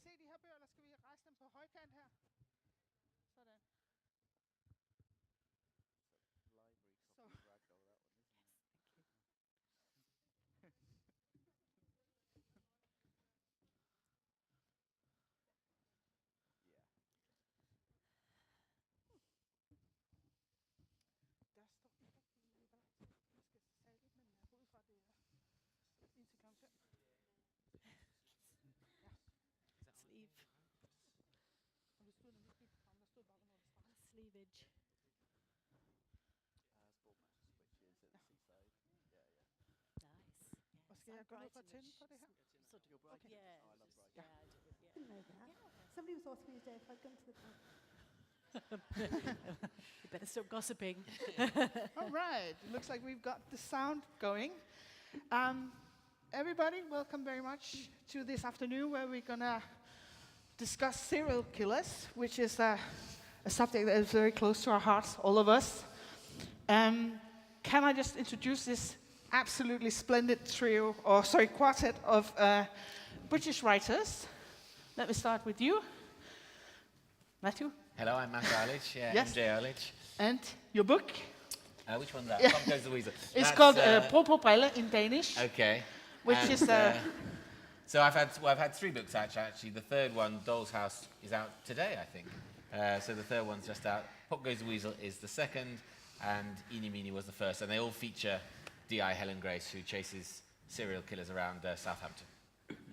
se de her bøger, eller skal vi rejse dem på højkant her? Sådan. Så. Der står ikke rigtig, vi skal tale lidt, men jeg går ud fra, det er indtil kl. 5. Sleeve. Og det stod nemlig ikke frem, der stod bare, hvornår det startede. Sleevage. Nice. Og skal jeg gå ned for at tænde på det her? Sort of. Okay. Yeah. Yeah, I do. Yeah. Didn't know that. Somebody was asking me today if I'd gone to the pub. You better stop gossiping. All right, it looks like we've got the sound going. Everybody, welcome very much to this afternoon where we're gonna discuss serial killers, which is a subject that is very close to our hearts, all of us. Can I just introduce this absolutely splendid quartet of British writers? Let me start with you, Matthew. Hello, I'm Matthew Arlidge. Yeah, Yes. MJ Arlidge. And your book? Which one's that? Pop Goes the Weasel. It's That's, called Popo Brille in Danish, Okay. which And, is so I've had 3 books actually. The third one, Doll's House, is out today, I think. So the third one's just out. Pop Goes the Weasel is the second, and Eeny Meeny was the first. And they all feature D.I. Helen Grace, who chases serial killers around Southampton.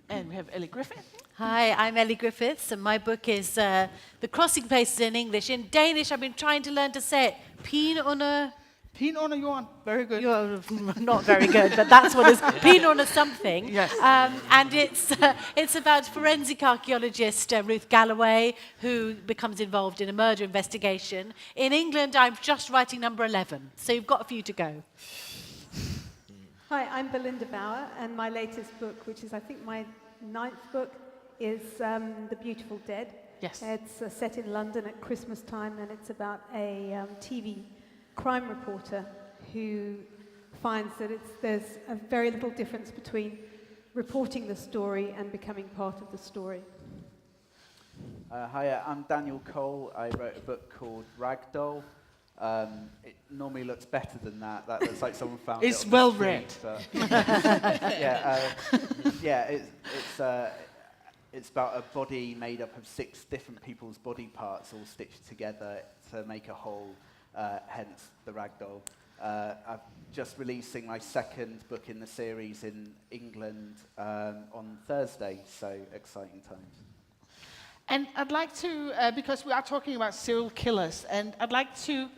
and we have Elly Griffiths. Hi, I'm Elly Griffiths, and my book is The Crossing Places in English. In Danish, I've been trying to learn to say it. Pine under... Pine under jorden. Very good. You're not very good, but that's what it is. Pine under something. Yes. And it's about forensic archaeologist Ruth Galloway, who becomes involved in a murder investigation. In England, I'm just writing number 11, so you've got a few to go. Hi, I'm Belinda Bauer, and my latest book, which is I think my 9th book, is The Beautiful Dead. Yes. It's set in London at Christmas time, and it's about a TV crime reporter who finds that there's a very little difference between reporting the story and becoming part of the story. Hi, I'm Daniel Cole. I wrote a book called Ragdoll. It normally looks better than that. That looks like someone found It's it on the well street, it's about a body made up of 6 different people's body parts all stitched together to make a whole, hence the Ragdoll. I'm just releasing my 2nd book in the series in England on Thursday, so exciting times. And I'd like to, because we are talking about serial killers, and I'd like to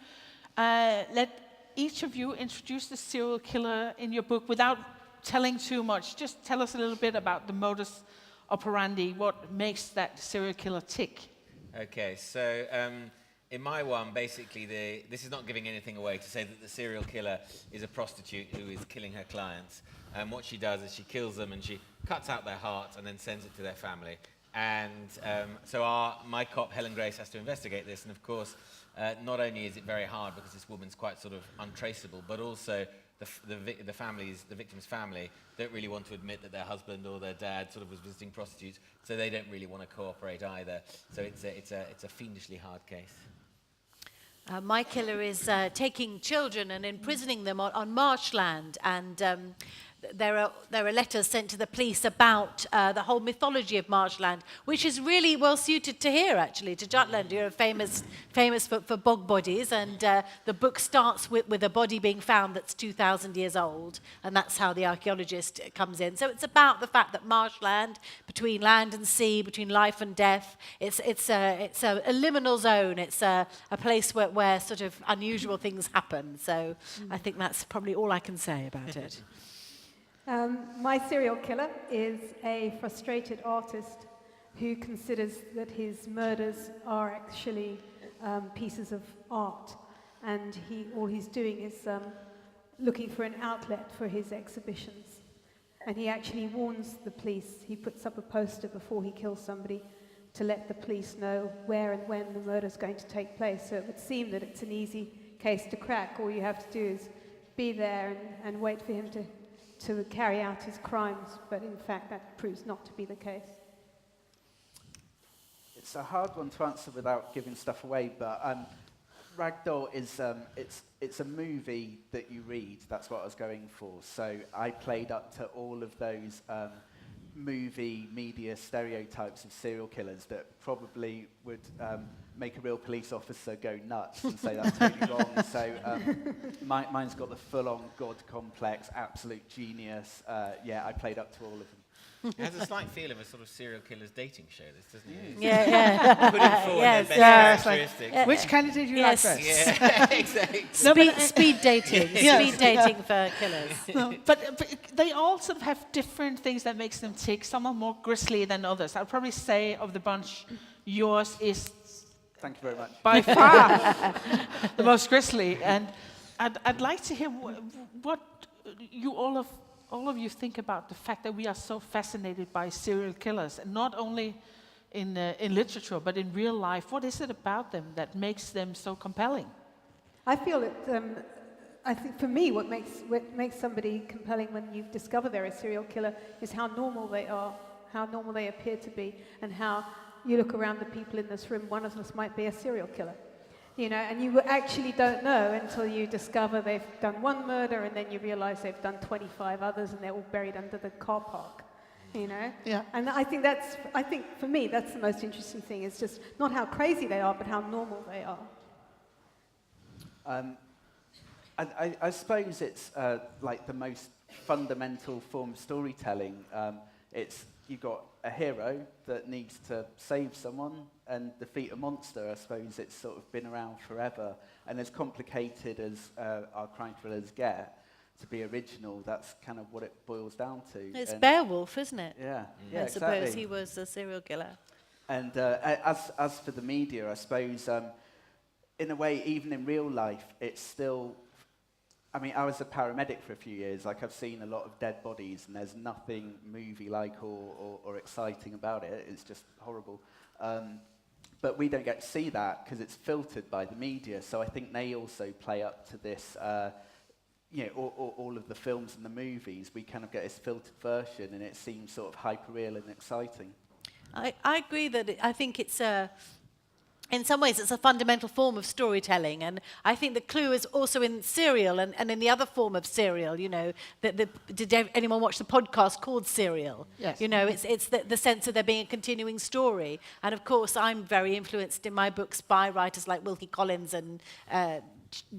let each of you introduce the serial killer in your book without telling too much. Just tell us a little bit about the modus operandi, what makes that serial killer tick. Okay, so in my one, basically, this is not giving anything away to say that the serial killer is a prostitute who is killing her clients. And what she does is she kills them and she cuts out their heart and then sends it to their family. And so my cop, Helen Grace, has to investigate this. And of course, not only is it very hard because this woman's quite sort of untraceable, but also the victim's family don't really want to admit that their husband or their dad sort of was visiting prostitutes, so they don't really want to cooperate either. So it's a fiendishly hard case. My killer is taking children and imprisoning them on marshland, and there are letters sent to the police about the whole mythology of marshland, which is really well suited to here, actually, to Jutland. You're famous for bog bodies, and the book starts with a body being found that's 2,000 years old, and that's how the archaeologist comes in. So it's about the fact that marshland, between land and sea, between life and death, it's a liminal zone. It's a place where sort of unusual things happen. So I think that's probably all I can say about it. My serial killer is a frustrated artist who considers that his murders are actually pieces of art, and all he's doing is looking for an outlet for his exhibitions. And he actually warns the police. He puts up a poster before he kills somebody to let the police know where and when the murder is going to take place. So it would seem that it's an easy case to crack. All you have to do is be there and wait for him to carry out his crimes, but in fact that proves not to be the case. it's a hard one to answer without giving stuff away, but Ragdoll is it's a movie that you read. That's what I was going for. So I played up to all of those movie media stereotypes of serial killers that probably would make a real police officer go nuts and say that's totally wrong. So mine's got the full-on God complex, absolute genius. I played up to all of them. It has a slight feel of a sort of serial killer's dating show, this, doesn't it? Yeah. Putting forward Yes, their yeah. best characteristics. Like, which candidate you Yes. like best? Yeah, exactly. Speed dating. Speed dating for killers. No, but they all sort of have different things that makes them tick. Some are more grisly than others. I'd probably say of the bunch, yours is Thank you very much. by far the most grisly. And I'd like to hear what you all of you think about the fact that we are so fascinated by serial killers, and not only in literature but in real life. What is it about them that makes them so compelling? I feel that, I think for me, what makes somebody compelling when you discover they're a serial killer is how normal they are, how normal they appear to be, and how you look around the people in this room, one of us might be a serial killer. You know, and you actually don't know until you discover they've done one murder, and then you realize they've done 25 others, and they're all buried under the car park. You know? Yeah. And I think for me, that's the most interesting thing. It's just not how crazy they are, but how normal they are. I suppose it's like the most fundamental form of storytelling. You've got a hero that needs to save someone and defeat a monster. I suppose it's sort of been around forever. And as complicated as our crime thrillers get, to be original, that's kind of what it boils down to. It's Beowulf, isn't it? Yeah, I suppose exactly. he was a serial killer. And as for the media, I suppose, in a way, even in real life, it's still... I mean, I was a paramedic for a few years. Like, I've seen a lot of dead bodies, and there's nothing movie-like or exciting about it. It's just horrible. But we don't get to see that because it's filtered by the media. So I think they also play up to this... all of the films and the movies, we kind of get this filtered version, and it seems sort of hyper-real and exciting. I agree that I think it's in some ways it's a fundamental form of storytelling, and I think the clue is also in serial and in the other form of serial. You know, did anyone watch the podcast called Serial? Yes. You know, it's the sense of there being a continuing story, and of course I'm very influenced in my books by writers like Wilkie Collins and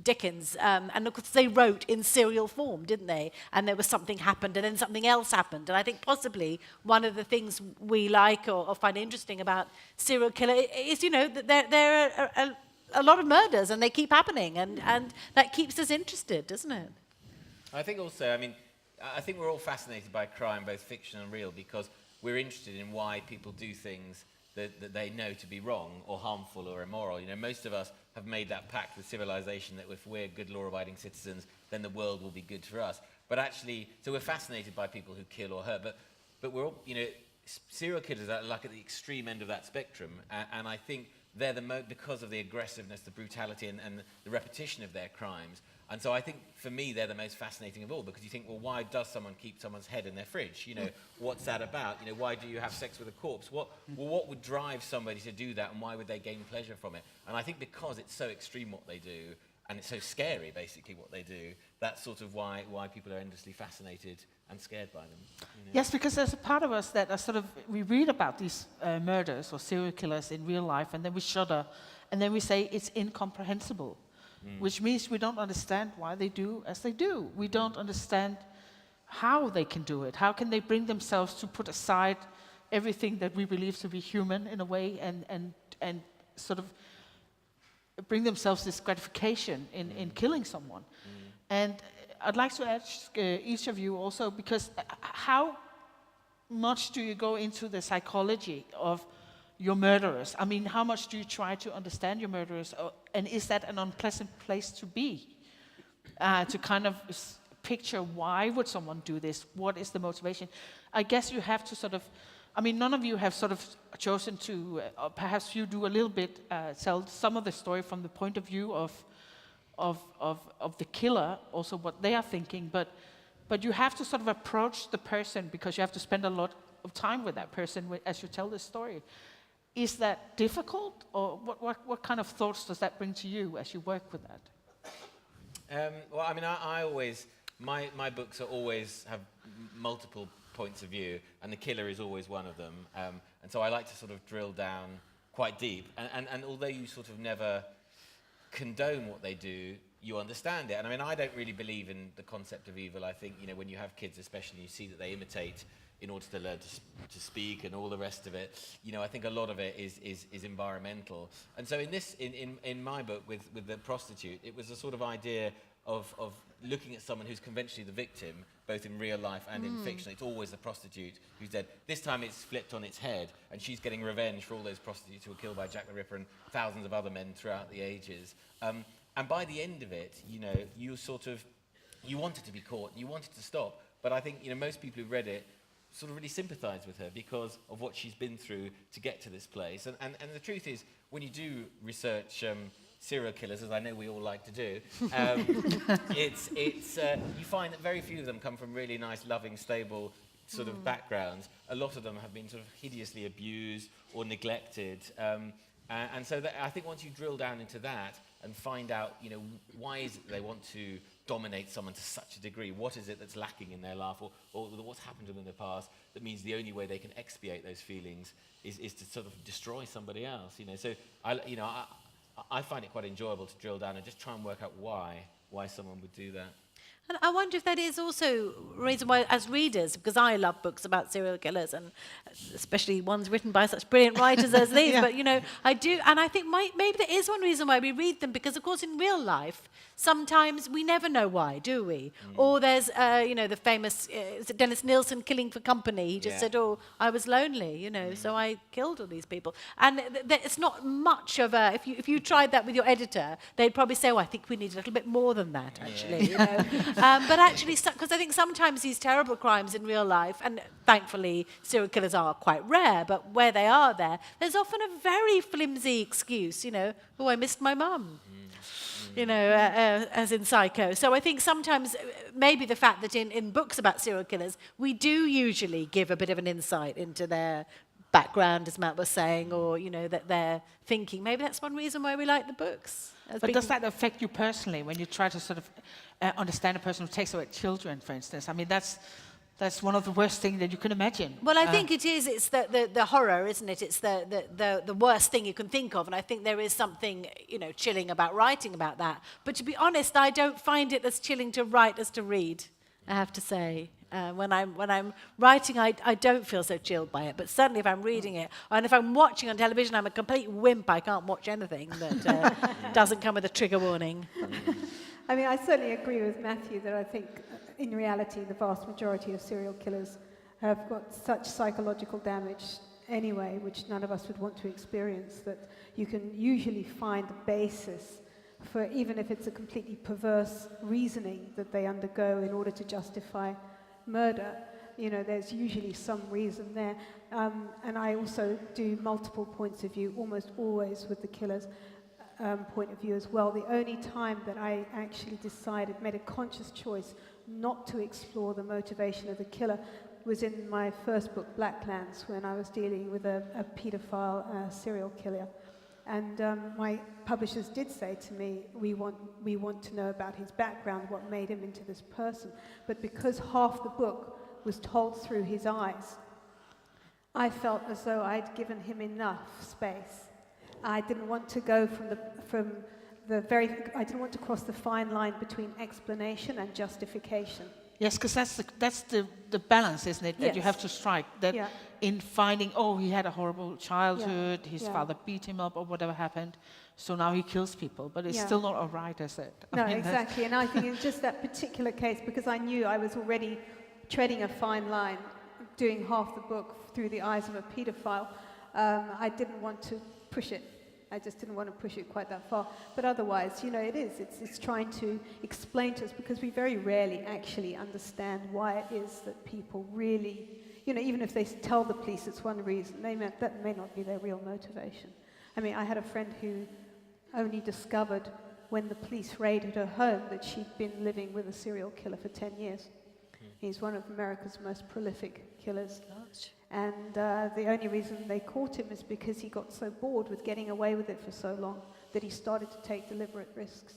Dickens, and of course they wrote in serial form, didn't they? And there was something happened, and then something else happened. And I think possibly one of the things we like or find interesting about serial killer is, you know, that there are a lot of murders, and they keep happening, and that keeps us interested, doesn't it? I think also, I mean, I think we're all fascinated by crime, both fiction and real, because we're interested in why people do things that they know to be wrong or harmful or immoral. You know, most of us have made that pact with civilization that if we're good law-abiding citizens, then the world will be good for us. But actually, so we're fascinated by people who kill or hurt, but we're all, you know, serial killers are like at the extreme end of that spectrum, and I think they're because of the aggressiveness, the brutality, and the repetition of their crimes. And so I think, for me, they're the most fascinating of all, because you think, well, why does someone keep someone's head in their fridge? You know, what's that about? You know, why do you have sex with a corpse? What would drive somebody to do that, and why would they gain pleasure from it? And I think because it's so extreme what they do, and it's so scary, basically, what they do, that's sort of why people are endlessly fascinated and scared by them. You know? Yes, because there's a part of us that are sort of, we read about these murders or serial killers in real life, and then we shudder, and then we say it's incomprehensible, which means we don't understand why they do as they do. We don't understand how they can do it. How can they bring themselves to put aside everything that we believe to be human in a way, and sort of bring themselves this gratification in killing someone. And I'd like to ask each of you also, because how much do you go into the psychology of your murderers? I mean, how much do you try to understand your murderers? And is that an unpleasant place to be? To kind of picture, why would someone do this? What is the motivation? I guess you have to sort of, I mean, none of you have sort of chosen to, perhaps you do a little bit, tell some of the story from the point of view of the killer, also what they are thinking, but you have to sort of approach the person, because you have to spend a lot of time with that person as you tell the story. is that difficult, or what kind of thoughts does that bring to you as you work with that? Well, I mean, I always, my books are always have multiple points of view, and the killer is always one of them. And so I like to sort of drill down quite deep. And although you sort of never condone what they do, you understand it. And I mean, I don't really believe in the concept of evil. I think, you know, when you have kids especially, you see that they imitate in order to learn to speak and all the rest of it. You know, I think a lot of it is environmental. And so in my book with the prostitute, it was a sort of idea of looking at someone who's conventionally the victim, both in real life and in fiction. It's always the prostitute who's dead. This time it's flipped on its head, and she's getting revenge for all those prostitutes who were killed by Jack the Ripper and thousands of other men throughout the ages. And by the end of it, you know, you wanted to be caught, you wanted to stop. But I think, you know, most people who read it sort of really sympathise with her because of what she's been through to get to this place. And the truth is, when you do research serial killers, as I know we all like to do, you find that very few of them come from really nice, loving, stable sort of backgrounds. A lot of them have been sort of hideously abused or neglected. And so I think once you drill down into that and find out, you know, why is it they want to dominate someone to such a degree? What is it that's lacking in their life, or what's happened to them in the past that means the only way they can expiate those feelings is to sort of destroy somebody else? You know, so I find it quite enjoyable to drill down and just try and work out why someone would do that. And I wonder if that is also a reason why, as readers, because I love books about serial killers, and especially ones written by such brilliant writers as these, but, you know, I do, and I think maybe there is one reason why we read them, because, of course, in real life, sometimes we never know why, do we? Or there's, you know, the famous, is it Dennis Nilsson, Killing for Company? He just said, oh, I was lonely, you know, so I killed all these people. And it's not much of a, if you tried that with your editor, they'd probably say, oh, I think we need a little bit more than that, actually, you know. But actually, because I think sometimes these terrible crimes in real life, and thankfully serial killers are quite rare, but where they are there's often a very flimsy excuse, you know, oh, I missed my mum, you know, as in Psycho. So I think sometimes maybe the fact that in books about serial killers, we do usually give a bit of an insight into their background, as Matt was saying, or, you know, that they're thinking. Maybe that's one reason why we like the books. But does that affect you personally when you try to sort of understand a person who takes away children, for instance? I mean, that's one of the worst things that you can imagine. Well, I think it is. It's the horror, isn't it? It's the worst thing you can think of. And I think there is something, you know, chilling about writing about that. But to be honest, I don't find it as chilling to write as to read, I have to say. When I'm writing, I don't feel so chilled by it. But certainly if I'm reading it, and if I'm watching on television, I'm a complete wimp. I can't watch anything that doesn't come with a trigger warning. I mean, I certainly agree with Matthew that I think, in reality, the vast majority of serial killers have got such psychological damage anyway, which none of us would want to experience, that you can usually find a basis for, even if it's a completely perverse reasoning that they undergo in order to justify murder, you know, there's usually some reason there. And I also do multiple points of view, almost always with the killer's point of view as well. The only time that I actually made a conscious choice not to explore the motivation of the killer was in my first book, Blacklands, when I was dealing with a paedophile serial killer. And my publishers did say to me, we want to know about his background, what made him into this person. But because half the book was told through his eyes, I felt as though I'd given him enough space. I didn't want to go I didn't want to cross the fine line between explanation and justification. Yes, because that's the balance, isn't it, that you Yes. have to strike. That in finding, oh, he had a horrible childhood, his father beat him up or whatever happened, so now he kills people, but it's still not all right, is it? No, exactly, and I think it's just that particular case, because I knew I was already treading a fine line, doing half the book through the eyes of a paedophile. I didn't want to push it. I just didn't want to push it quite that far. But otherwise, you know, it's trying to explain to us, because we very rarely actually understand why it is that people really, you know, even if they tell the police it's one reason, that may not be their real motivation. I mean, I had a friend who only discovered when the police raided her home that she'd been living with a serial killer for 10 years. He's one of America's most prolific killers. Gosh. And the only reason they caught him is because he got so bored with getting away with it for so long that he started to take deliberate risks.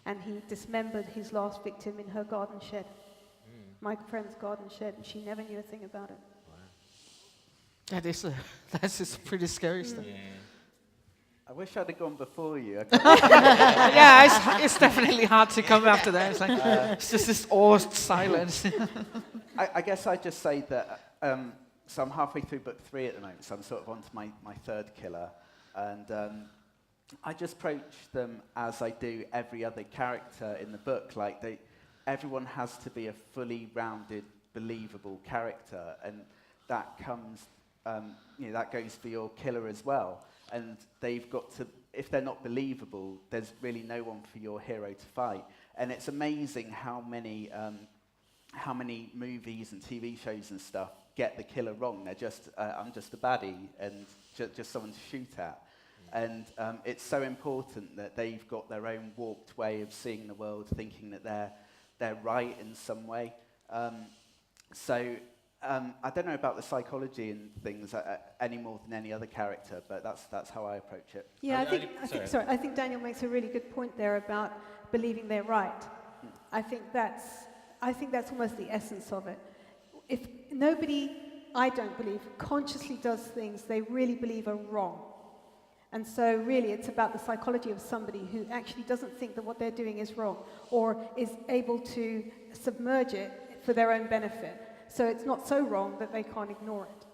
And he dismembered his last victim in her garden shed. My friend's garden shed, and she never knew a thing about it. That's pretty scary stuff. Yeah. I wish I'd have gone before you. Yeah, it's definitely hard to come after that. It's like it's just this awed silence. I guess I'd just say that, so I'm halfway through book 3 at the moment, so I'm sort of on to my third killer. And I just approach them as I do every other character in the book. Like, everyone has to be a fully rounded, believable character. And that comes, that goes for your killer as well. And they've got to, if they're not believable, there's really no one for your hero to fight. And it's amazing how many movies and TV shows and stuff get the killer wrong. They're just, I'm just a baddie and just someone to shoot at. And it's so important that they've got their own warped way of seeing the world, thinking that they're right in some way. I don't know about the psychology and things any more than any other character, but that's how I approach it. Yeah, I think Daniel makes a really good point there about believing they're right. I think that's almost the essence of it. If nobody, I don't believe, consciously does things they really believe are wrong. And so really it's about the psychology of somebody who actually doesn't think that what they're doing is wrong, or is able to submerge it for their own benefit. So it's not so wrong that they can't ignore it.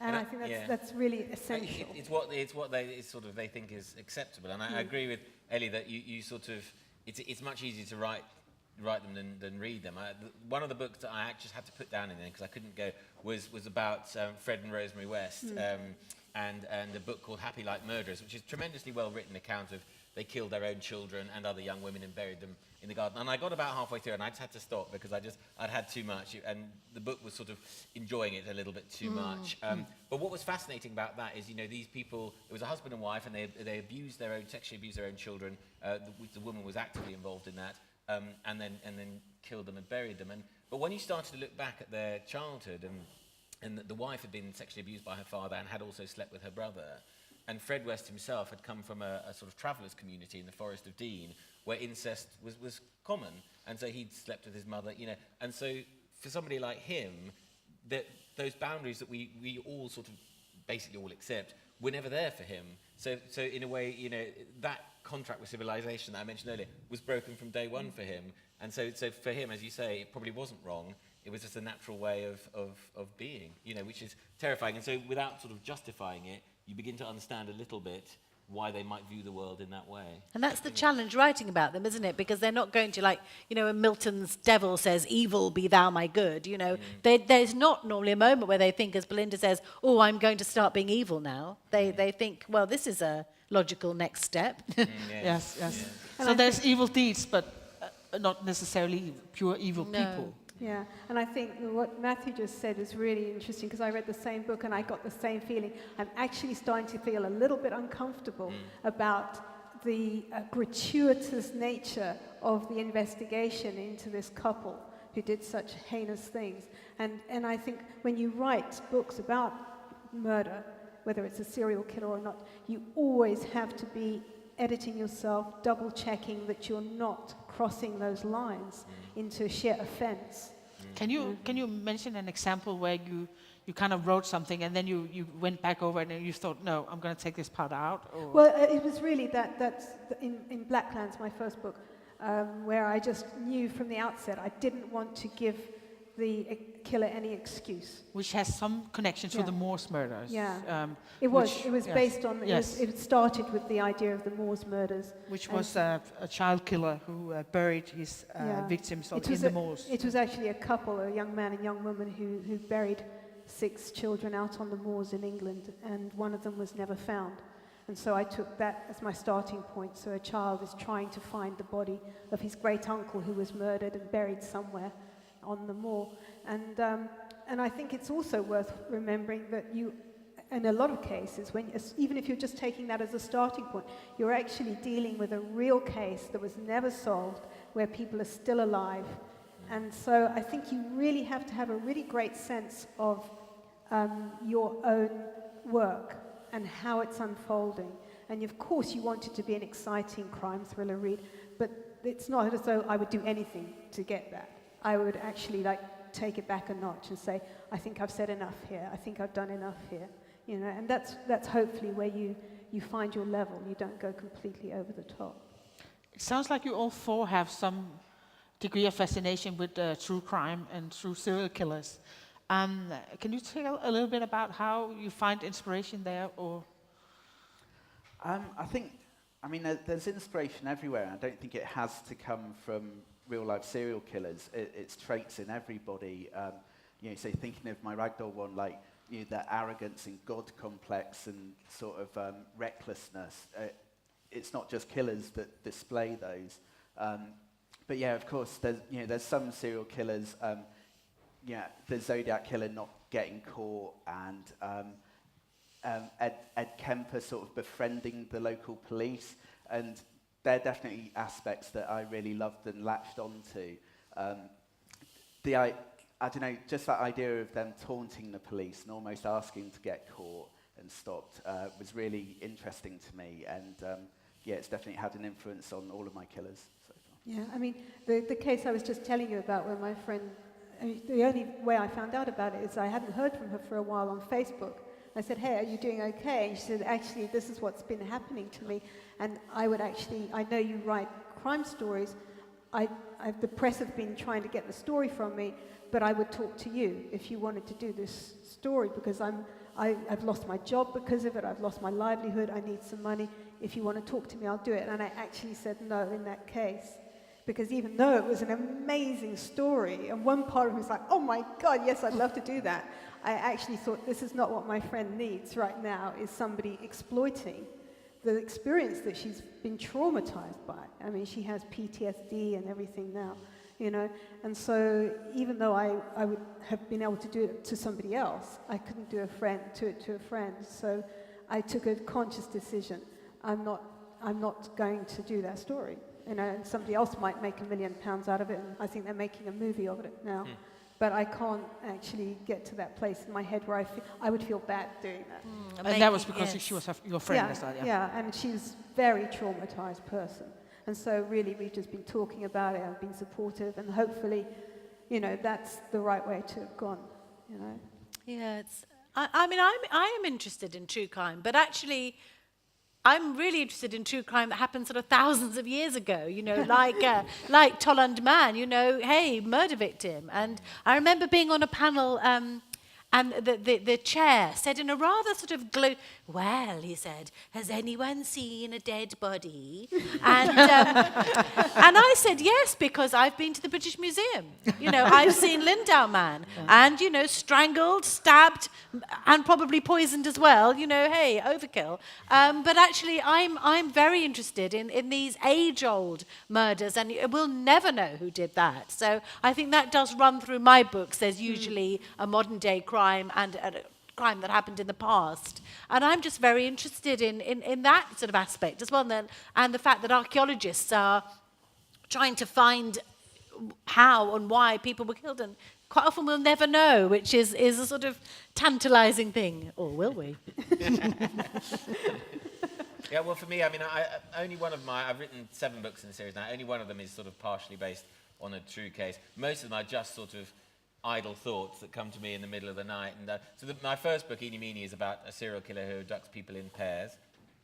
And I think that's really essential. It's what they think is acceptable. And I agree with Elly that you sort of, it's much easier to write them than read them. One of the books that I just had to put down in there because I couldn't go was about Fred and Rosemary West. And a book called Happy Like Murderers, which is a tremendously well-written account of they killed their own children and other young women and buried them in the garden. And I got about halfway through and I just had to stop because I'd had too much, and the book was sort of enjoying it a little bit too much. But what was fascinating about that is, these people, it was a husband and wife, and they sexually abused their own children. The woman was actively involved in that, and then killed them and buried them. But when you started to look back at their childhood, and the wife had been sexually abused by her father and had also slept with her brother. And Fred West himself had come from a sort of travellers' community in the Forest of Dean, where incest was common. And so he'd slept with his mother, And so for somebody like him, those boundaries that we all sort of basically all accept were never there for him. So in a way, that contract with civilization that I mentioned earlier was broken from day one for him. And so for him, as you say, it probably wasn't wrong. It was just a natural way of being, which is terrifying. And so without sort of justifying it, you begin to understand a little bit why they might view the world in that way. And that's the challenge writing about them, isn't it? Because they're not going to, when Milton's devil says, evil be thou my good, there's not normally a moment where they think, as Belinda says, oh, I'm going to start being evil now. They think, well, this is a logical next step. Yes. So there's evil deeds, but not necessarily pure evil people. Yeah, and I think what Matthew just said is really interesting because I read the same book and I got the same feeling. I'm actually starting to feel a little bit uncomfortable about the gratuitous nature of the investigation into this couple who did such heinous things. And I think when you write books about murder, whether it's a serial killer or not, you always have to be editing yourself, double-checking that you're not crossing those lines into sheer offense. Can you mention an example where you kind of wrote something and then you went back over it and you thought, no, I'm going to take this part out? Or? Well, it was really that's in Blacklands, my first book, where I just knew from the outset I didn't want to give the killer any excuse. Which has some connection to the Moors murders. Yeah, it was based on, it started with the idea of the Moors murders. Which was a child killer who buried his victims in the Moors. It was actually a couple, a young man and young woman who buried 6 children out on the moors in England, and one of them was never found. And so I took that as my starting point. So a child is trying to find the body of his great uncle who was murdered and buried somewhere on the moor. And I think it's also worth remembering that you, in a lot of cases, even if you're just taking that as a starting point, you're actually dealing with a real case that was never solved, where people are still alive, And so I think you really have to have a really great sense of your own work and how it's unfolding. And of course you want it to be an exciting crime thriller read, but it's not as though I would do anything to get that. I would actually take it back a notch and say, I think I've said enough here, I think I've done enough here. You know, and that's hopefully where you find your level. You don't go completely over the top. It sounds like you all four have some degree of fascination with true crime and true serial killers. Can you tell a little bit about how you find inspiration there, or? There's inspiration everywhere. I don't think it has to come from real-life serial killers. It's traits in everybody. So thinking of my ragdoll one, that arrogance and God complex and sort of recklessness. It's not just killers that display those. But yeah, of course, there's some serial killers. The Zodiac killer not getting caught, and Ed Kemper sort of befriending the local police, and they're definitely aspects that I really loved and latched onto. I don't know, just that idea of them taunting the police and almost asking to get caught and stopped was really interesting to me, and it's definitely had an influence on all of my killers so far. Yeah, I mean, the case I was just telling you about where my friend, the only way I found out about it is I hadn't heard from her for a while on Facebook. I said, hey, are you doing okay? And she said, actually, this is what's been happening to me. And I know you write crime stories. The press have been trying to get the story from me, but I would talk to you if you wanted to do this story, because I've lost my job because of it. I've lost my livelihood. I need some money. If you want to talk to me, I'll do it. And I actually said no in that case, because even though it was an amazing story, and one part of me was like, oh my God, yes, I'd love to do that, I actually thought this is not what my friend needs right now, is somebody exploiting the experience that she's been traumatized by. I mean, she has PTSD and everything now, you know. And so even though I would have been able to do it to somebody else, I couldn't do it to a friend. So I took a conscious decision. I'm not going to do that story. You know, and somebody else might make £1 million out of it, and I think they're making a movie of it now. But I can't actually get to that place in my head where I would feel bad doing that. And that was because she was your friend. Yeah, and she's a very traumatized person. And so really we've just been talking about it, I've been supportive, and hopefully, you know, that's the right way to have gone, you know. Yeah, I am interested in true crime, but actually I'm really interested in true crime that happened sort of thousands of years ago, you know, like Tolland Man, you know, hey, murder victim. And I remember being on a panel, and the chair said in a rather sort of well, he said, has anyone seen a dead body? And I said yes, because I've been to the British Museum. You know, I've seen Lindau Man, and, you know, strangled, stabbed, and probably poisoned as well. You know, hey, overkill. But actually, I'm very interested in these age-old murders, and we'll never know who did that. So I think that does run through my books. There's usually a modern-day crime and a crime that happened in the past. And I'm just very interested in that sort of aspect as well. And the fact that archaeologists are trying to find how and why people were killed. And quite often we'll never know, which is a sort of tantalizing thing. Or will we? Yeah, well, for me, I mean, I've written 7 books in the series now. Only one of them is sort of partially based on a true case. Most of them are just sort of idle thoughts that come to me in the middle of the night. And my first book, Eeny Meeny, is about a serial killer who abducts people in pairs.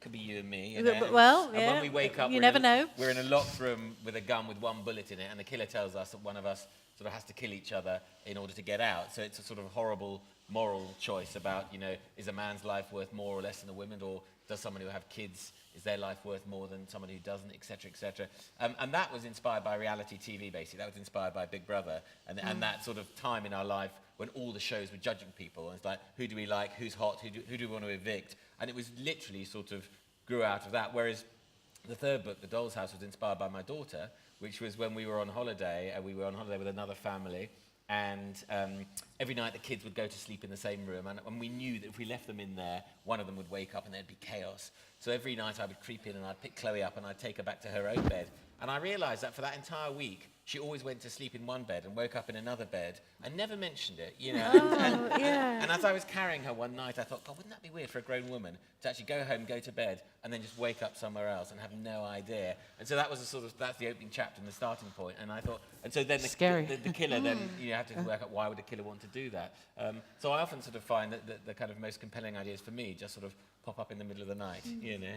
Could be you and me. You know? Well, and when we wake up, you never know. We're in a locked room with a gun with 1 bullet in it, and the killer tells us that one of us sort of has to kill each other in order to get out. So it's a sort of horrible moral choice about, you know, is a man's life worth more or less than a woman's, or does someone who have kids, is their life worth more than someone who doesn't, etc., etc. And that was inspired by reality TV, basically. That was inspired by Big Brother, and that sort of time in our life when all the shows were judging people. And it's like, who do we like, who's hot, who do we want to evict? And it was literally sort of grew out of that. Whereas the third book, The Doll's House, was inspired by my daughter, which was when we were on holiday, and we were on holiday with another family. And every night the kids would go to sleep in the same room, and we knew that if we left them in there, one of them would wake up and there'd be chaos. So every night I would creep in and I'd pick Chloe up and I'd take her back to her own bed. And I realized that for that entire week, she always went to sleep in one bed and woke up in another bed and never mentioned it, you know. And as I was carrying her one night, I thought, God, wouldn't that be weird for a grown woman to actually go home, go to bed, and then just wake up somewhere else and have no idea? And so that was that's the opening chapter and the starting point. And I thought, and so then the killer then, you have to work out why would a killer want to do that. So I often sort of find that the kind of most compelling ideas for me just sort of pop up in the middle of the night, you know.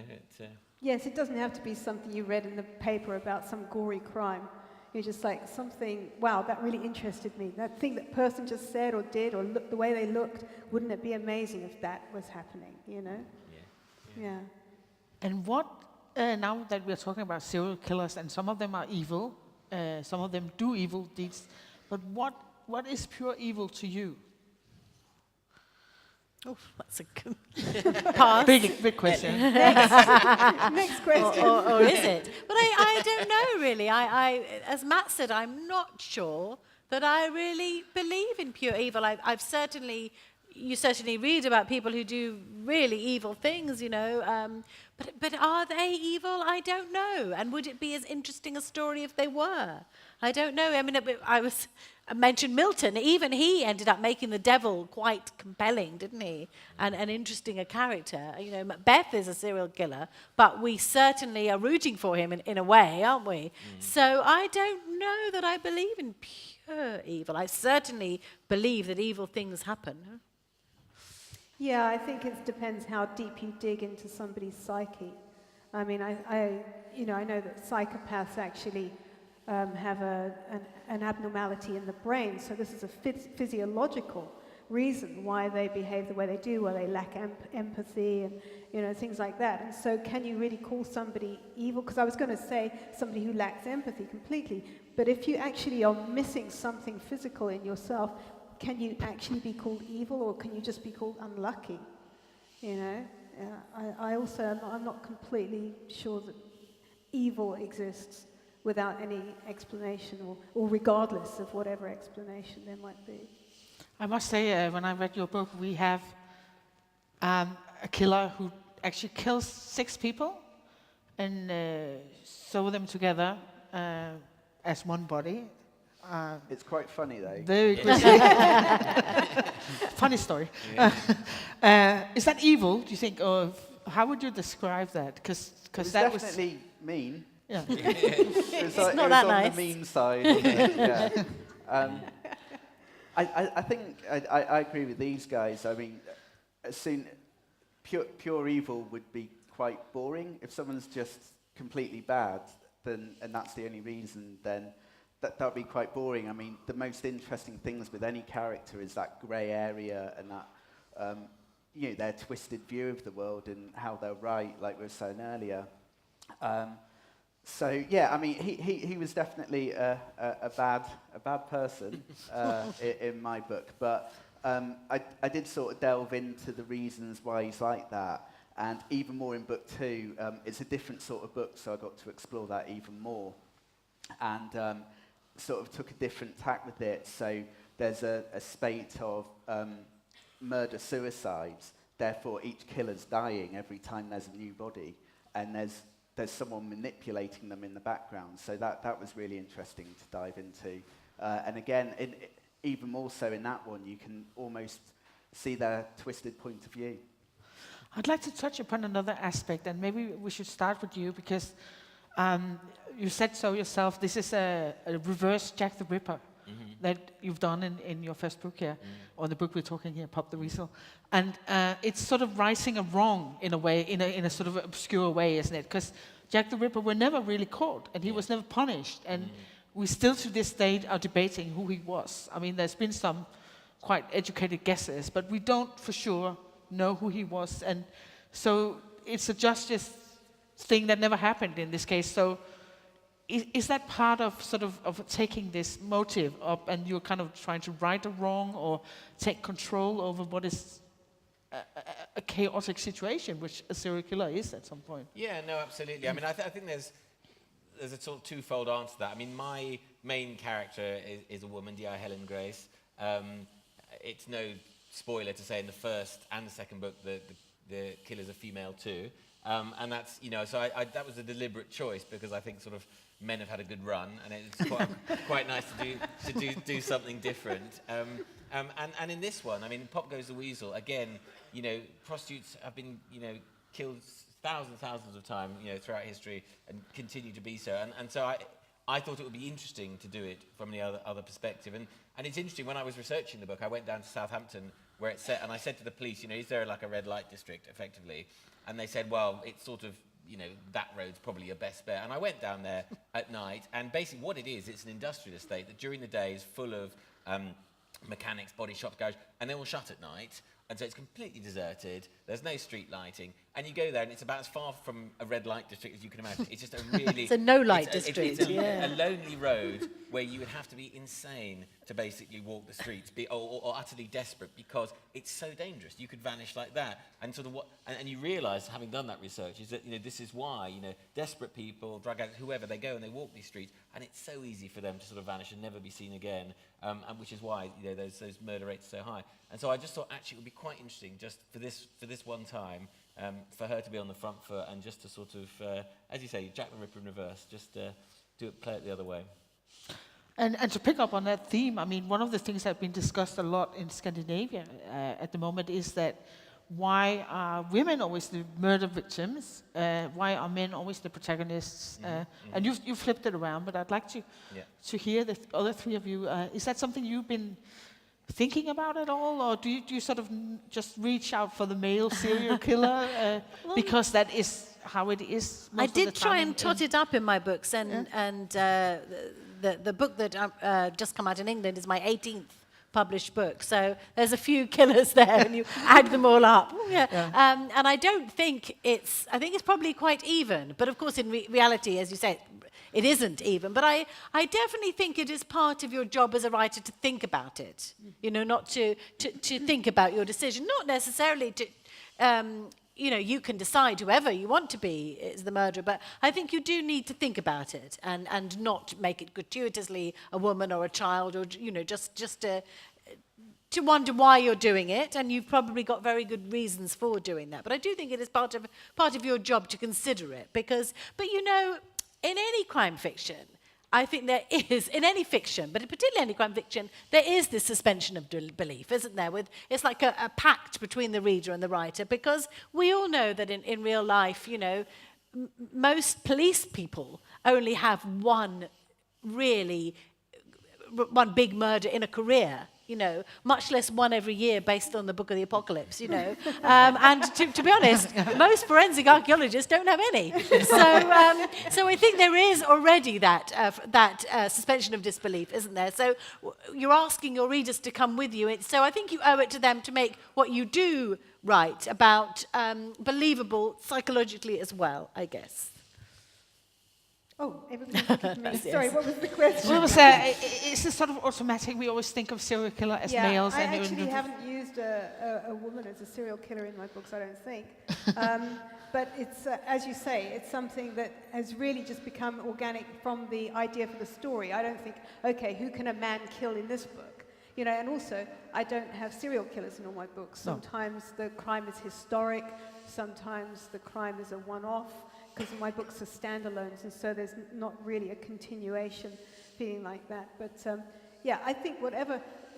Yes, it doesn't have to be something you read in the paper about some gory crime. You're just like something, wow, that really interested me. That thing that person just said or did or looked, the way they looked, wouldn't it be amazing if that was happening, you know? Yeah. And what, now that we're talking about serial killers, and some of them are evil, some of them do evil deeds, but what is pure evil to you? Oh, that's a good pass. Big question. Next question. or is it? But I don't know, really. I, as Matt said, I'm not sure that I really believe in pure evil. You certainly read about people who do really evil things, you know. But are they evil? I don't know. And would it be as interesting a story if they were? I don't know. I mean, I mentioned Milton. Even he ended up making the devil quite compelling, didn't he? And interesting a character. You know, Macbeth is a serial killer, but we certainly are rooting for him in a way, aren't we? So I don't know that I believe in pure evil. I certainly believe that evil things happen. Yeah, I think it depends how deep you dig into somebody's psyche. I mean, I know that psychopaths actually have an abnormality in the brain, so this is a physiological reason why they behave the way they do, why they lack empathy and, you know, things like that. And so can you really call somebody evil? Because I was going to say somebody who lacks empathy completely, but if you actually are missing something physical in yourself, can you actually be called evil, or can you just be called unlucky? You know, I'm not completely sure that evil exists without any explanation, or regardless of whatever explanation there might be. I must say, when I read your book, we have a killer who actually kills 6 people and sew them together as one body. It's quite funny, though. Very good. Funny story. Is that evil, do you think, or how would you describe that? Because that was definitely mean. Yeah. It's not it that was on nice. the mean side. Wasn't it? Yeah. I think I agree with these guys. I mean, pure evil would be quite boring. If someone's just completely bad, and that's the only reason, then that would be quite boring. I mean, the most interesting things with any character is that grey area and that, their twisted view of the world and how they're right, like we were saying earlier. So yeah, I mean, he was definitely a bad person in my book, but I did sort of delve into the reasons why he's like that, and even more in book 2. It's a different sort of book, so I got to explore that even more, and sort of took a different tack with it. So there's a spate of murder-suicides. Therefore, each killer's dying every time there's a new body, and there's someone manipulating them in the background. So that was really interesting to dive into. And again, even more so in that one, you can almost see their twisted point of view. I'd like to touch upon another aspect, and maybe we should start with you, because you said so yourself. This is a reverse Jack the Ripper that you've done in your first book here, or the book we're talking here, Pop the Weasel. And it's sort of righting a wrong in a way, in a sort of obscure way, isn't it? Because Jack the Ripper were never really caught, and he was never punished. And we still to this day are debating who he was. I mean, there's been some quite educated guesses, but we don't for sure know who he was. And so it's a justice thing that never happened in this case. So is that part of sort of taking this motive up, and you're kind of trying to right a wrong or take control over what is a chaotic situation, which a serial killer is at some point? Yeah, no, absolutely. I mean, I think there's a sort of twofold answer to that. I mean, my main character is a woman, D.I. Helen Grace. It's no spoiler to say in the first and the second book the killer's a female too. And that's, so that was a deliberate choice, because I think sort of men have had a good run, and it's quite nice to do something different. And in this one, I mean, Pop Goes the Weasel. Again, you know, prostitutes have been, you know, killed thousands of times, you know, throughout history, and continue to be so. And so I thought it would be interesting to do it from the other perspective. And it's interesting, when I was researching the book, I went down to Southampton, where it's set, and I said to the police, you know, is there like a red light district, effectively? And they said, well, it's sort of, you know, that road's probably your best bet. And I went down there at night, and basically what it is, it's an industrial estate that during the day is full of mechanics, body shops, garage, and they're all shut at night. And so it's completely deserted. There's no street lighting. And you go there, and it's about as far from a red light district as you can imagine. It's just a really... It's a no-light district, It's a lonely road where you would have to be insane to basically walk the streets, or utterly desperate, because it's so dangerous. You could vanish like that. And sort of and you realise, having done that research, is that, you know, this is why, you know, desperate people, drug addicts, whoever, they go and they walk these streets, and it's so easy for them to sort of vanish and never be seen again, and which is why, you know, those murder rates are so high. And so I just thought, actually, it would be quite interesting, just for this one time, for her to be on the front foot, and just to sort of, as you say, Jack the Ripper in reverse, just play it the other way. And to pick up on that theme, I mean, one of the things that have been discussed a lot in Scandinavia at the moment is that why are women always the murder victims? Why are men always the protagonists? And you flipped it around, but I'd like to hear the other three of you. Is that something you've been thinking about at all, or do you sort of just reach out for the male serial killer because that is how it is most I of the did try time and tot it up in my books, and the book that just come out in England is my 18th published book, so there's a few killers there, and you add them all up. And I don't think I think it's probably quite even, but of course in reality, as you say, it isn't even. But I definitely think it is part of your job as a writer to think about it, you know, not to think about your decision, not necessarily to, you know, you can decide whoever you want to be is the murderer, but I think you do need to think about it and not make it gratuitously a woman or a child, or, you know, just to wonder why you're doing it, and you've probably got very good reasons for doing that. But I do think it is part of your job to consider it, but you know, in any crime fiction, I think there is, in any fiction, but particularly any crime fiction, there is this suspension of belief, isn't there? It's like a pact between the reader and the writer, because we all know that in real life, you know, most police people only have one big murder in a career, you know, much less one every year based on the Book of the Apocalypse, you know. And to be honest, most forensic archaeologists don't have any. So I think there is already that suspension of disbelief, isn't there? So you're asking your readers to come with you. So I think you owe it to them to make what you do write about believable psychologically as well, I guess. Oh, everybody's looking at me. Yes. Sorry, what was the question? Well, it's a sort of automatic. We always think of serial killer as males. I and actually haven't used a woman as a serial killer in my books, I don't think. But it's, as you say, it's something that has really just become organic from the idea for the story. I don't think, okay, who can a man kill in this book? You know, and also, I don't have serial killers in all my books. Sometimes the crime is historic, sometimes the crime is a one-off, because my books are standalones, and so there's not really a continuation feeling like that. But yeah, I think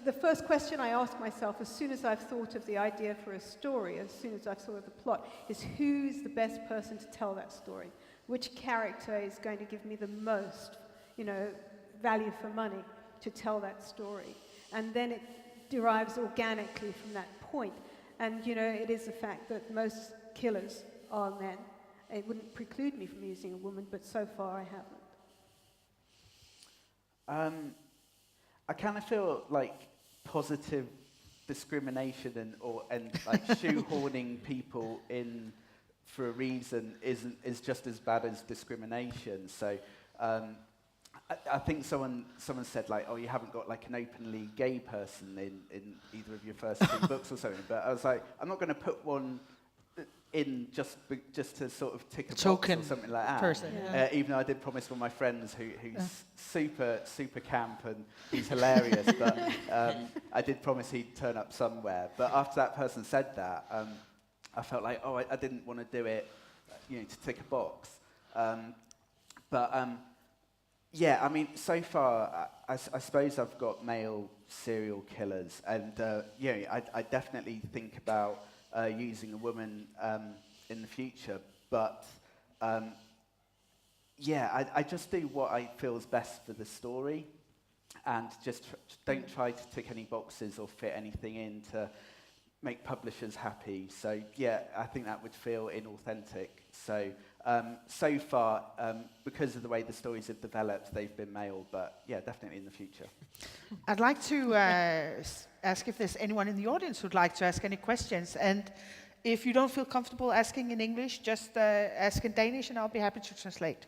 the first question I ask myself as soon as I've thought of the idea for a story, as soon as I've thought of the plot, is who's the best person to tell that story? Which character is going to give me the most, you know, value for money to tell that story? And then it derives organically from that point. And, you know, it is a fact that most killers are men. It wouldn't preclude me from using a woman, but so far I haven't. I kind of feel like positive discrimination and like shoehorning people in for a reason is just as bad as discrimination. So I think someone said, like, oh, you haven't got like an openly gay person in either of your first two books or something. But I was like, I'm not going to put one in just to sort of tick a token box or something like that. Person. Yeah. Even though I did promise one of my friends who's super camp and he's hilarious, but I did promise he'd turn up somewhere. But after that person said that, I felt like, oh, I didn't want to do it, you know, to tick a box. But Yeah, I mean, so far, I suppose I've got male serial killers, and I definitely think about using a woman in the future, but I just do what I feel is best for the story, and just don't try to tick any boxes or fit anything in to make publishers happy. So yeah, I think that would feel inauthentic. So so far, because of the way the stories have developed, they've been male, but yeah, definitely in the future. I'd like to ask if there's anyone in the audience who'd like to ask any questions. And if you don't feel comfortable asking in English, just ask in Danish and I'll be happy to translate.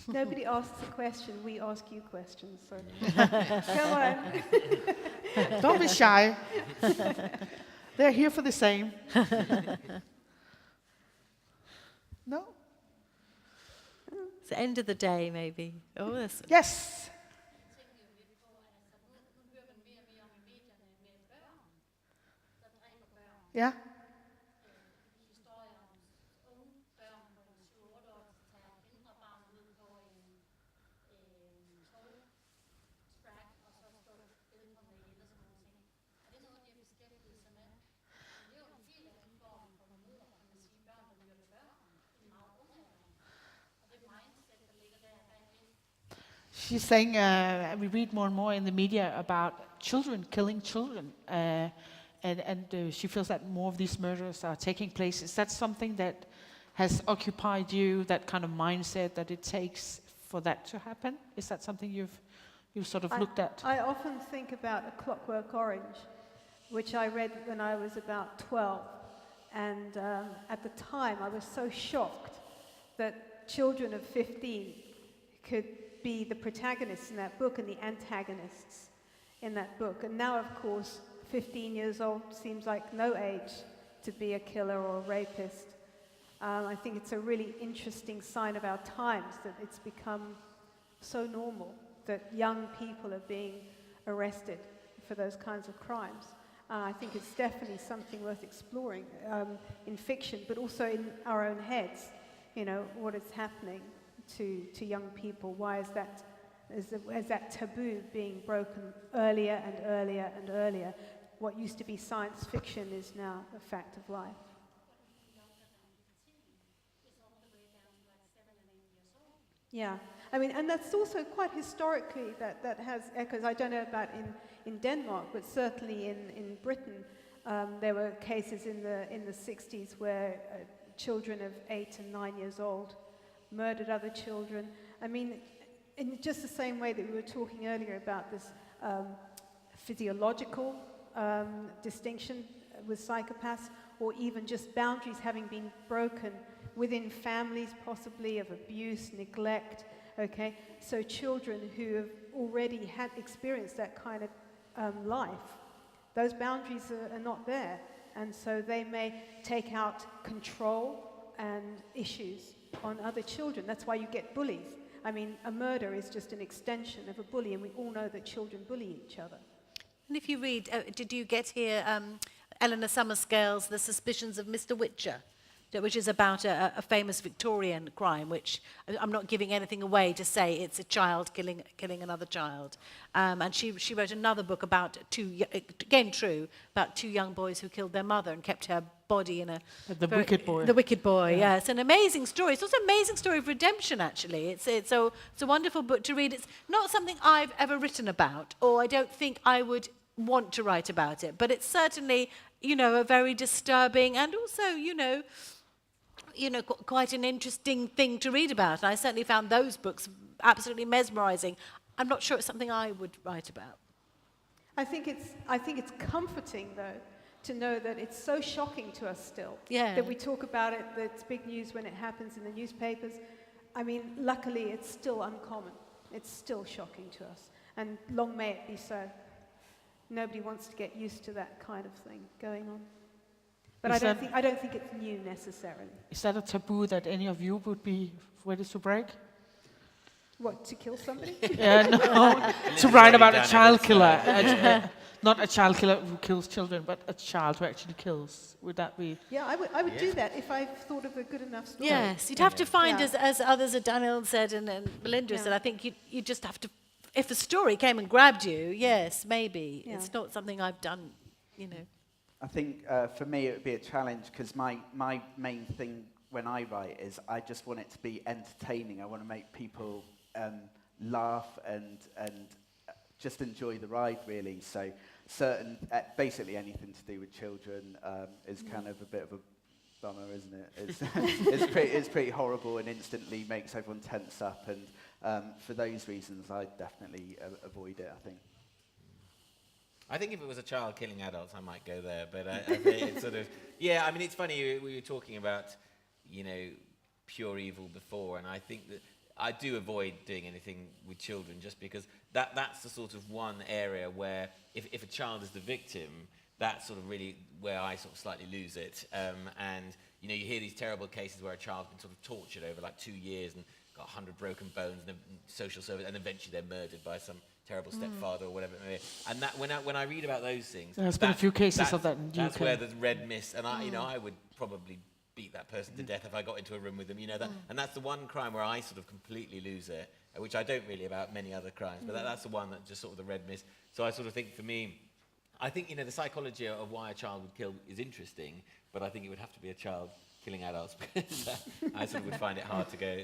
Nobody asks a question, we ask you questions. So come on. Don't be shy. They're here for the same. No? It's the end of the day, maybe. Oh, that's Yes. Yeah. She's saying we read more and more in the media about children killing children, and she feels that more of these murders are taking place. Is that something that has occupied you, that kind of mindset that it takes for that to happen? Is that something you've sort of looked at? I often think about A Clockwork Orange, which I read when I was about 12. And at the time, I was so shocked that children of 15 could be the protagonists in that book and the antagonists in that book. And now, of course, 15 years old seems like no age to be a killer or a rapist. I think it's a really interesting sign of our times that it's become so normal that young people are being arrested for those kinds of crimes. I think it's definitely something worth exploring in fiction, but also in our own heads. You know, what is happening to young people? Why is that taboo being broken earlier and earlier and earlier? What used to be science fiction is now a fact of life. Yeah, I mean, and that's also quite historically that has echoes. I don't know about in Denmark, but certainly in Britain, there were cases in the 60s where children of 8 and 9 years old murdered other children. I mean, in just the same way that we were talking earlier about this physiological distinction with psychopaths, or even just boundaries having been broken within families, possibly of abuse, neglect, okay? So children who have already had experienced that kind of life, those boundaries are not there. And so they may take out control and issues on other children. That's why you get bullies. I mean, a murder is just an extension of a bully, and we all know that children bully each other. And if you read, did you get here Eleanor Summerscale's The Suspicions of Mr. Witcher, which is about a famous Victorian crime, which I'm not giving anything away to say it's a child killing another child. And she wrote another book about again true, about two young boys who killed their mother and kept her body in a... The Wicked Boy. The Wicked Boy, yeah. It's an amazing story. It's also an amazing story of redemption, actually. It's a wonderful book to read. It's not something I've ever written about, or I don't think I would want to write about it, but it's certainly, a very disturbing and also, quite an interesting thing to read about. And I certainly found those books absolutely mesmerizing. I'm not sure it's something I would write about. I think it's comforting, though, to know that it's so shocking to us still. Yeah. That we talk about it, that it's big news when it happens in the newspapers. I mean, luckily, it's still uncommon. It's still shocking to us. And long may it be so. Nobody wants to get used to that kind of thing going on. But I don't think it's new necessarily. Is that a taboo that any of you would be ready to break? What, to kill somebody? No, to write about a child killer. Not a child killer who kills children, but a child who actually kills. Would that be? Yeah, I would do that if I thought of a good enough story. Yes, you'd have to find, Yeah. as others, Daniel said and Belinda Yeah. said, I think you just have to, if the story came and grabbed you, yes, maybe. Yeah. It's not something I've done, you know. I think for me it would be a challenge because my main thing when I write is I just want it to be entertaining. I want to make people laugh and just enjoy the ride, really. So basically anything to do with children is kind of a bit of a bummer, isn't it? It's pretty horrible and instantly makes everyone tense up. And for those reasons, I definitely avoid it, I think. I think if it was a child killing adults, I might go there. But I think it's sort of, yeah, I mean, it's funny, we were talking about, you know, pure evil before, and I think that I do avoid doing anything with children just because that's the sort of one area where if a child is the victim, that's sort of really where I sort of slightly lose it. And, you know, you hear these terrible cases where a child's been sort of tortured over like 2 years and got 100 broken bones and a social service, and eventually they're murdered by some terrible stepfather or whatever it may be. And that when I read about those things, There's been a few cases of that in the that's UK. where the red mist, and I, you know, I would probably beat that person to death if I got into a room with them, you know, that, and that's the one crime where I sort of completely lose it, which I don't really about many other crimes, but that's the one that just sort of the red mist. So I sort of think for me, I think, you know, the psychology of why a child would kill is interesting, but I think it would have to be a child killing adults because I sort of would find it hard to go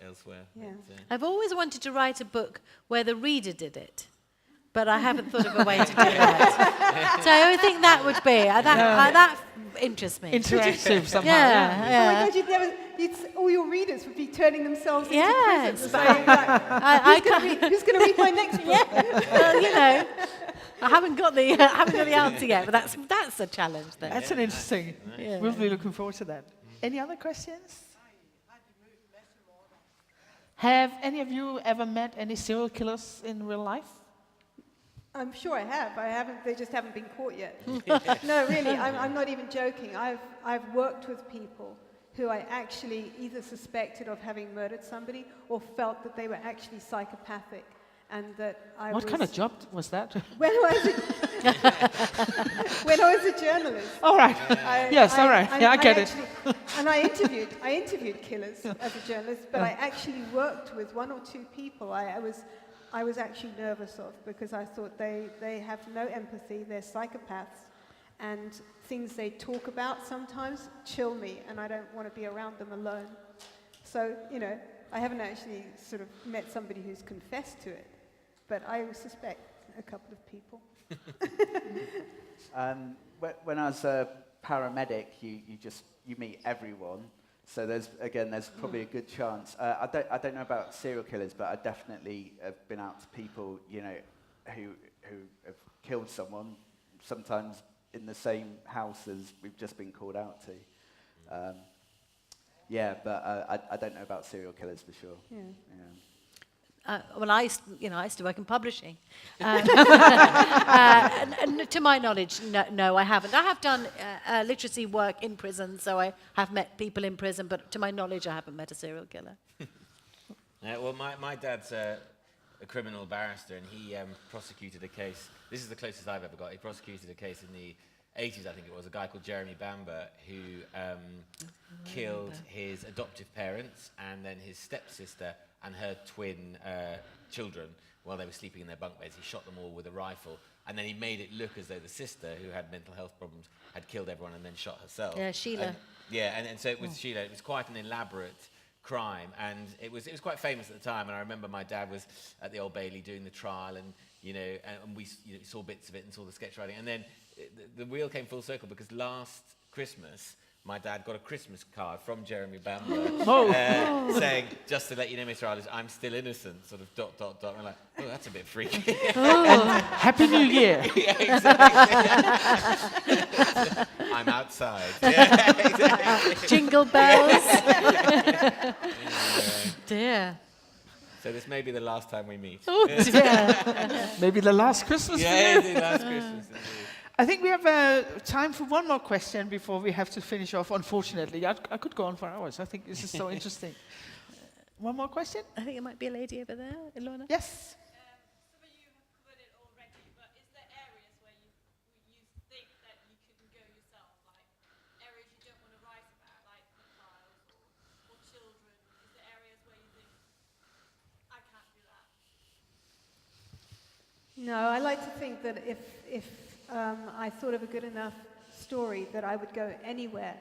elsewhere. Yeah. But, I've always wanted to write a book where the reader did it, but I haven't thought of a way to do that. So I think that would be, that interests me. Interactive somehow. Yeah, Oh my God, all your readers would be turning themselves into Yes, prisons. but Saying, like, who's going to read my next book? Well, you know, I haven't got the answer yet, but that's a challenge then. That's an interesting. Yeah. We'll be looking forward to that. Any other questions? Have any of you ever met any serial killers in real life? I'm sure I have. I haven't. They just haven't been caught yet. No, really, I'm not even joking. I've worked with people who I actually either suspected of having murdered somebody or felt that they were actually psychopathic, and that I What kind of job was that? When I was a journalist. All right. Yes, all right. Yeah, I get it. And I interviewed killers as a journalist, but I actually worked with one or two people I was actually nervous of because I thought they have no empathy, they're psychopaths, and things they talk about sometimes chill me, and I don't want to be around them alone. So, you know, I haven't actually sort of met somebody who's confessed to it, but I suspect a couple of people. When I was a paramedic, you meet everyone. So there's probably a good chance. I don't know about serial killers, but I definitely have been out to people, you know, who have killed someone, sometimes in the same house as we've just been called out to. But I don't know about serial killers for sure. Yeah. Well, I used to work in publishing. And to my knowledge, no, I haven't. I have done literacy work in prison, so I have met people in prison, but to my knowledge, I haven't met a serial killer. well, my dad's a criminal barrister, and he prosecuted a case. This is the closest I've ever got. He prosecuted a case in the 80s, I think it was, a guy called Jeremy Bamber who killed his adoptive parents and then his stepsister and her twin children while they were sleeping in their bunk beds. He shot them all with a rifle, and then he made it look as though the sister, who had mental health problems, had killed everyone and then shot herself. Yeah, Sheila. And so it was Sheila. It was quite an elaborate crime, and it was quite famous at the time. And I remember my dad was at the Old Bailey doing the trial, and and we saw bits of it and saw the sketch writing. And then the wheel came full circle because last Christmas, my dad got a Christmas card from Jeremy Bamber saying, "Just to let you know, Mr. Arlidge, I'm still innocent," sort of ... And I'm like, oh, that's a bit freaky. Happy New Year. Yeah, exactly. I'm outside. Yeah, exactly. Jingle bells. Dear. So this may be the last time we meet. Oh, dear. Maybe the last Christmas. Yeah, the last Christmas. Indeed. I think we have time for one more question before we have to finish off, unfortunately. I could go on for hours. I think this is so interesting. One more question? I think it might be a lady over there, Ilona. Yes? Some of you have covered it already, but is there areas where No, I like to think that if I thought of a good enough story that I would go anywhere,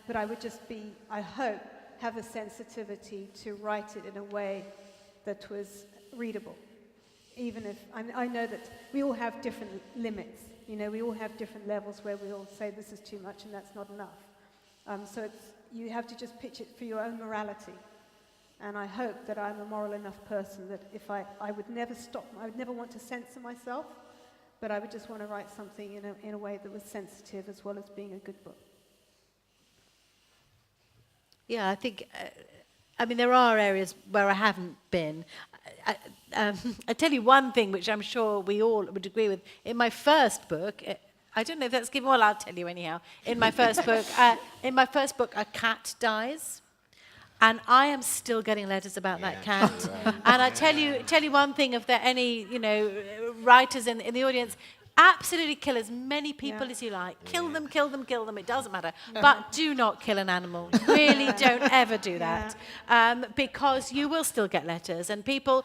but I would just be, I hope, have the sensitivity to write it in a way that was readable. Even if, I know that we all have different limits, we all have different levels where we all say this is too much and that's not enough. So you have to just pitch it for your own morality. And I hope that I'm a moral enough person that if I would never stop, I would never want to censor myself, but I would just want to write something in a way that was sensitive as well as being a good book. Yeah, I think, there are areas where I haven't been. I tell you one thing which I'm sure we all would agree with. In my first book, I don't know if that's given, well, I'll tell you anyhow. In my first book, a cat dies. And I am still getting letters about that cat. And I tell you one thing, if there are any, writers in the audience, absolutely kill as many people as you like. Kill them, it doesn't matter. But do not kill an animal. Really don't ever do that. Because you will still get letters. And people,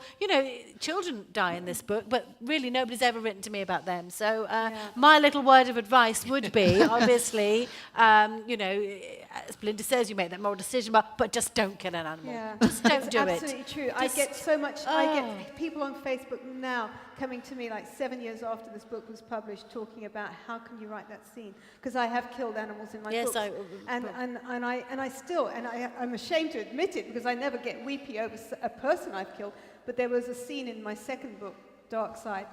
children die in this book, but really nobody's ever written to me about them. So my little word of advice would be, obviously, as Belinda says, you make that moral decision, but just don't kill an animal. Yeah. Just don't do it. Absolutely true. I get so much, I get people on Facebook now coming to me like 7 years after this book was published talking about how can you write that scene, because I have killed animals in my books. I'm ashamed to admit it because I never get weepy over a person I've killed, but there was a scene in my second book, Dark Side,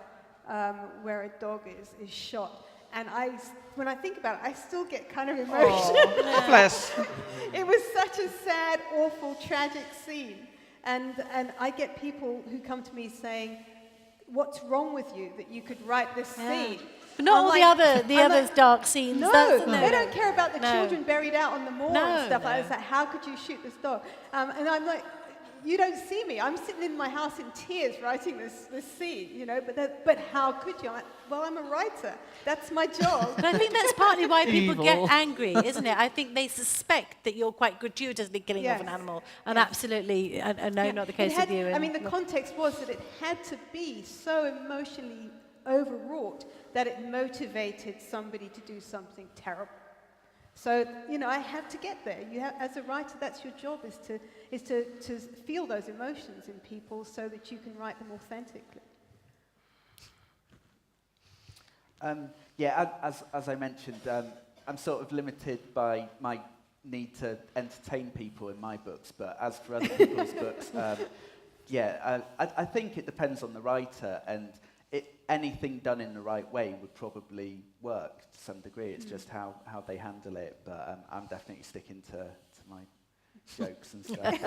where a dog is shot. And when I think about it, I still get kind of emotional. Bless. It was such a sad, awful, tragic scene. And I get people who come to me saying, what's wrong with you that you could write this scene? But not all the other dark scenes. No, they don't care about the children buried out on the moor and stuff. I was like, how could you shoot this dog? And I'm like, you don't see me. I'm sitting in my house in tears writing this scene, but how could you? I'm like, well, I'm a writer. That's my job. But I think that's partly why people get angry, isn't it? I think they suspect that you're quite gratuitously killing off an animal. And absolutely, not the case with you. The context was that it had to be so emotionally overwrought that it motivated somebody to do something terrible. So, I had to get there. As a writer, that's your job, is to feel those emotions in people so that you can write them authentically. As I mentioned, I'm sort of limited by my need to entertain people in my books, but as for other people's books, I think it depends on the writer, and anything done in the right way would probably work to some degree. It's just how they handle it, but I'm definitely sticking to my jokes and stuff.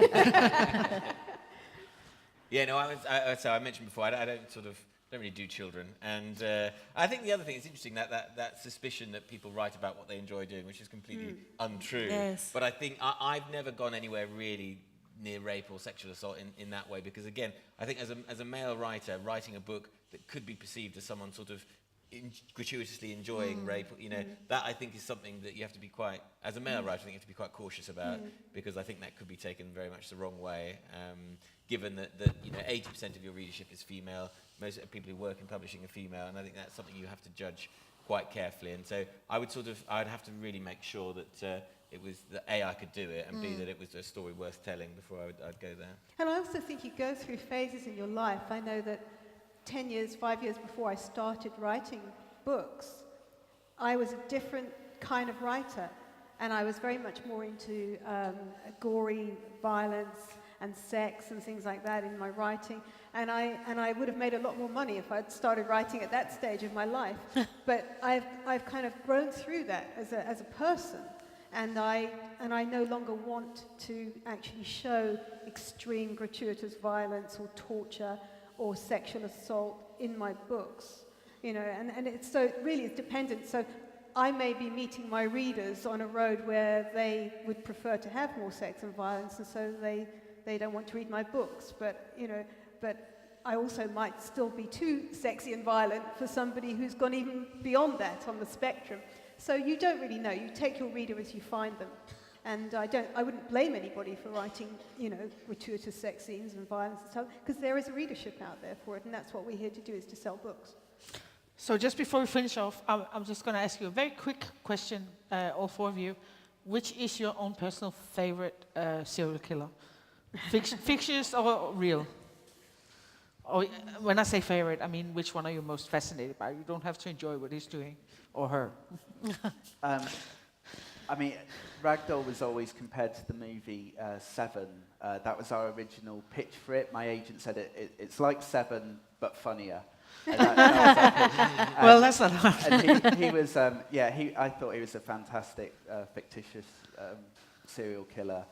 I mentioned before, I don't really do children, and I think the other thing is interesting that suspicion that people write about what they enjoy doing, which is completely untrue. Yes. But I think I've never gone anywhere really near rape or sexual assault in that way, because again, I think as a male writer writing a book that could be perceived as someone sort of gratuitously enjoying rape, that I think is something that you have to be quite, as a male writer, I think you have to be quite cautious about, because I think that could be taken very much the wrong way, given that 80% of your readership is female, most people who work in publishing are female, and I think that's something you have to judge quite carefully. And so I'd have to really make sure that it was that A, I could do it, and B, that it was a story worth telling before I'd go there. And I also think you go through phases in your life. I know that 5 years before I started writing books, I was a different kind of writer, and I was very much more into gory violence and sex and things like that in my writing, and I would have made a lot more money if I'd started writing at that stage of my life. But I've kind of grown through that as a person, and I no longer want to actually show extreme gratuitous violence or torture or sexual assault in my books, and it's so really it's dependent. So I may be meeting my readers on a road where they would prefer to have more sex and violence, and so they don't want to read my books. But I also might still be too sexy and violent for somebody who's gone even beyond that on the spectrum. So you don't really know. You take your reader as you find them, And I wouldn't blame anybody for writing, gratuitous sex scenes and violence and stuff, because there is a readership out there for it, and that's what we're here to do, is to sell books. So just before we finish off, I'm just going to ask you a very quick question, all four of you. Which is your own personal favorite serial killer? Fictitious or real? Or when I say favorite, I mean which one are you most fascinated by? You don't have to enjoy what he's doing, or her. I mean, Ragdoll was always compared to the movie Seven. That was our original pitch for it. My agent said it's like Seven, but funnier. And that was our pitch. Well, that's not hard. And he was, I thought he was a fantastic, fictitious serial killer.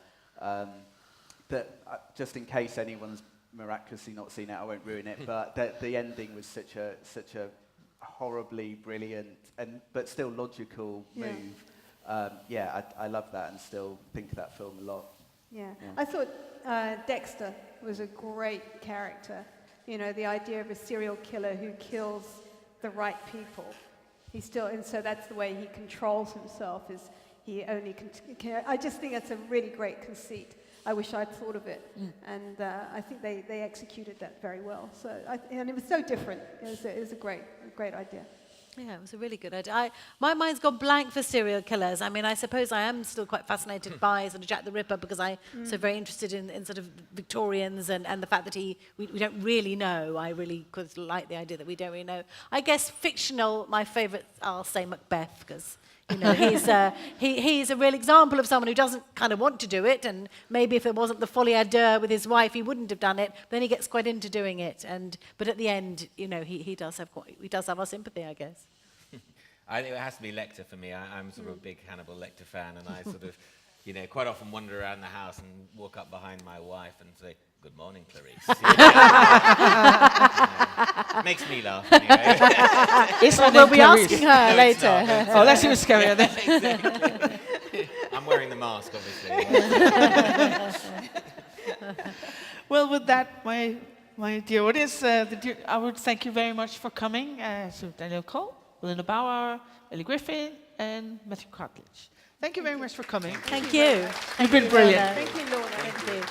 Just in case anyone's miraculously not seen it, I won't ruin it, but the ending was such a horribly brilliant but still logical move. I love that and still think of that film a lot. Yeah. I thought Dexter was a great character. The idea of a serial killer who kills the right people. And so that's the way he controls himself, is he only can. I just think that's a really great conceit. I wish I'd thought of it, and I think they executed that very well. So, and it was so different. It was a great idea. Yeah, it was a really good idea. My mind's gone blank for serial killers. I mean, I suppose I am still quite fascinated by sort of Jack the Ripper, because I'm so very interested in sort of Victorians and the fact that we don't really know. I really could like the idea that we don't really know. I guess fictional, my favourite, I'll say Macbeth, because he's a real example of someone who doesn't kind of want to do it, and maybe if it wasn't the folie à deux with his wife, he wouldn't have done it. But then he gets quite into doing it, but at the end, he does have our sympathy, I guess. I think it has to be Lecter for me. I'm sort of a big Hannibal Lecter fan, and I sort of, quite often wander around the house and walk up behind my wife and say, "Good morning, Clarice." Makes me laugh, anyway. We'll be asking her No, later. it's not. Oh, let's see what's scarier then. Exactly. I'm wearing the mask, obviously. Well, with that, my dear audience, I would thank you very much for coming. So Daniel Cole, Belinda Bauer, Elly Griffiths, and Matthew Arlidge. Thank you very much for coming. Thank you. You've been brilliant. Thank you, Lorna. Thank you.